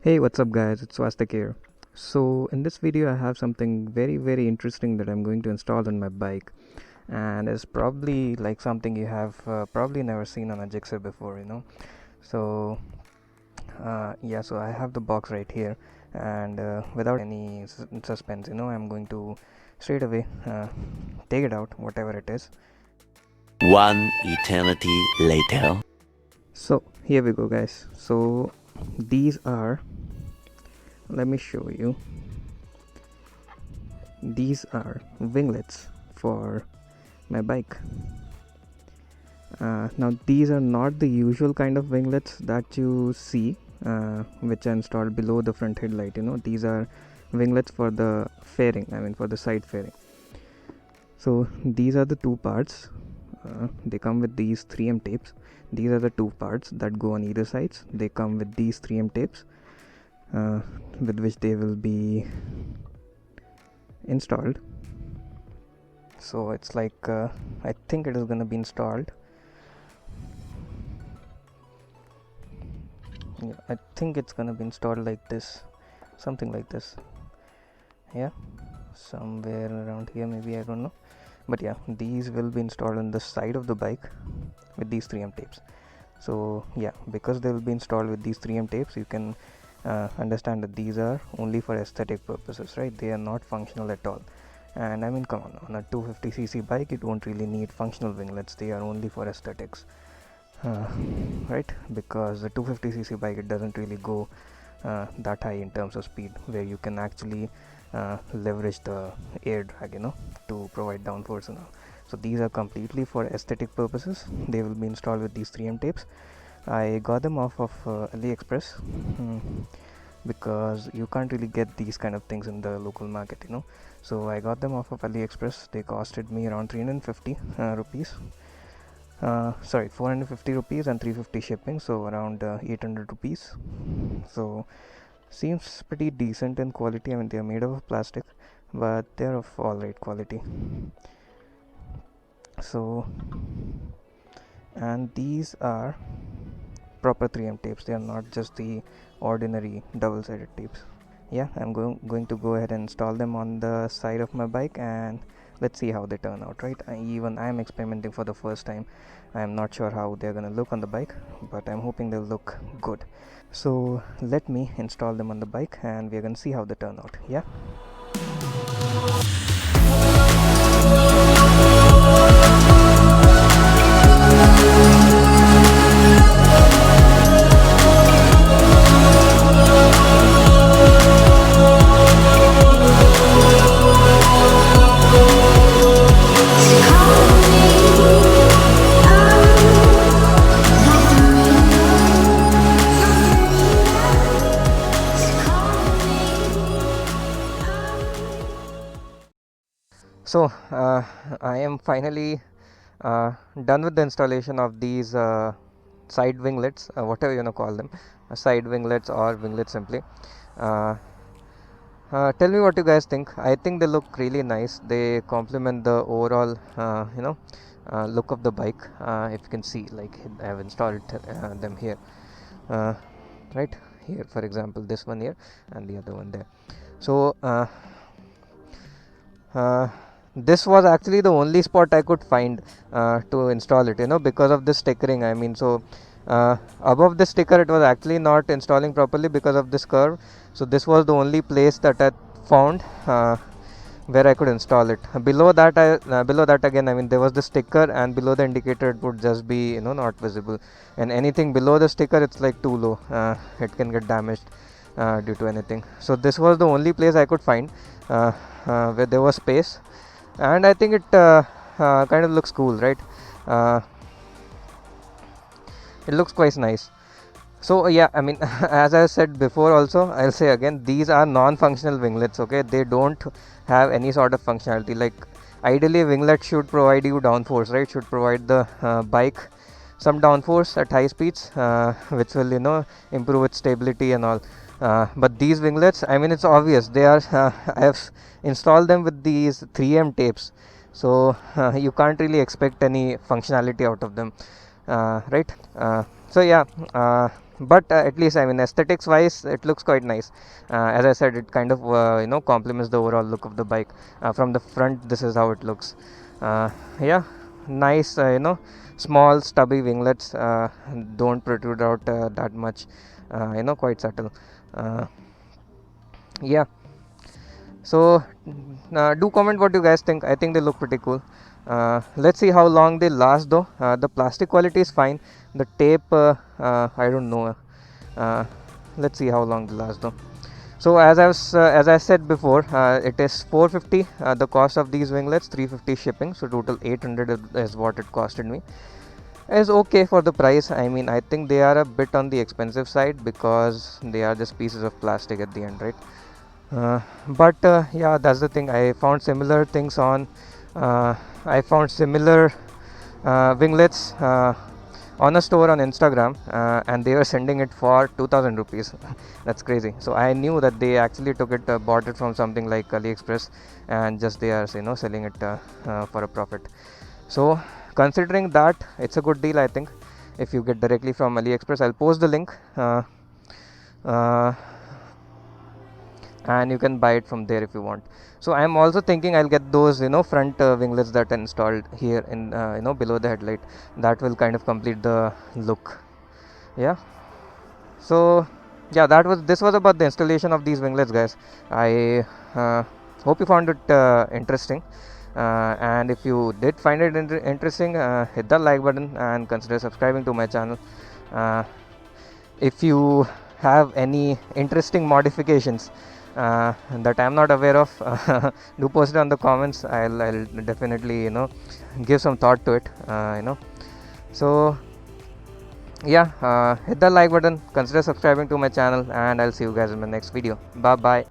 Hey, what's up guys, it's Swastik here. So in this video I have something very interesting that I'm going to install on my bike, and it's probably like something you have probably never seen on a Gixxer before. So so I have the box right here, and without any suspense, I'm going to straight away take it out, whatever it is. One eternity later. So here we go guys. So these are, let me show you, these are winglets for my bike. Now these are not the usual kind of winglets that you see, which are installed below the front headlight. These are winglets for the fairing, for the side fairing. So these are the two parts. They come with these 3M tapes. These are the two parts that go on either sides. They come with these 3M tapes, with which they will be installed. So it's like I think it is gonna be installed. Yeah, I think it's gonna be installed like this, something like this. Yeah, somewhere around here, maybe, I don't know. But yeah, these will be installed on the side of the bike with these 3M tapes. So yeah, because they will be installed with these 3M tapes, you can understand that these are only for aesthetic purposes, right? They are not functional at all. And come on a 250cc bike, you don't really need functional winglets. They are only for aesthetics, right? Because the 250cc bike, it doesn't really go that high in terms of speed, where you can actually leverage the air drag, to provide downforce and all. So these are completely for aesthetic purposes. They will be installed with these 3M tapes. I got them off of AliExpress, because you can't really get these kind of things in the local market. So I got them off of AliExpress. They costed me around 350 rupees. 450 rupees and 350 shipping, so around 800 rupees. So seems pretty decent in quality. They are made of plastic, but they're of alright quality. So, and these are proper 3M tapes. They are not just the ordinary double-sided tapes. Yeah, I'm going to go ahead and install them on the side of my bike, and let's see how they turn out, right? I'm experimenting for the first time. I'm not sure how they're gonna look on the bike, but I'm hoping they'll look good. So let me install them on the bike, and we're gonna see how they turn out. Yeah. So I am finally done with the installation of these side winglets, whatever you want to call them, side winglets or winglets simply. Tell me what you guys think. I think they look really nice. They complement the overall look of the bike. If you can see, like, I have installed them here, right here, for example, this one here and the other one there. So this was actually the only spot I could find to install it, because of the stickering. So above the sticker, it was actually not installing properly because of this curve. So this was the only place that I found where I could install it. Below that again, there was the sticker, and below the indicator it would just be not visible, and anything below the sticker, it's like too low. It can get damaged due to anything. So this was the only place I could find where there was space, and I think it kind of looks cool, right? It looks quite nice. So yeah, as I said before, also I'll say again, these are non-functional winglets. Okay, they don't have any sort of functionality. Like, ideally a winglet should provide you downforce, right? Should provide the bike some downforce at high speeds, which will improve its stability and all. But these winglets, it's obvious they are I have installed them with these 3M tapes, so you can't really expect any functionality out of them, right? So yeah, but at least I mean aesthetics wise it looks quite nice. As I said, it kind of complements the overall look of the bike. From the front, this is how it looks. Yeah, nice, small stubby winglets, don't protrude out that much, quite subtle. Yeah, so do comment what you guys think. I think they look pretty cool. Let's see how long they last though. The plastic quality is fine, the tape I don't know. Let's see how long they last though. So as I said before, it is 450 the cost of these winglets, 350 shipping, so total 800 is what it costed me. Is okay for the price. I mean, I think they are a bit on the expensive side because they are just pieces of plastic at the end, right? But yeah, that's the thing. I found similar things on I found similar winglets on a store on Instagram, and they were sending it for 2000 rupees. That's crazy. So I knew that they actually took it, bought it from something like AliExpress, and just they are selling it for a profit. So considering that, it's a good deal, I think, if you get directly from AliExpress. I'll post the link. And you can buy it from there if you want. So I am also thinking I'll get those front winglets that are installed here in below the headlight. That will kind of complete the look. Yeah, so yeah, this was about the installation of these winglets, guys. I hope you found it interesting, and if you did find it interesting, hit the like button and consider subscribing to my channel. If you have any interesting modifications that I'm not aware of, do post it on the comments. I'll definitely give some thought to it. So yeah, hit the like button, consider subscribing to my channel, and I'll see you guys in my next video. Bye bye.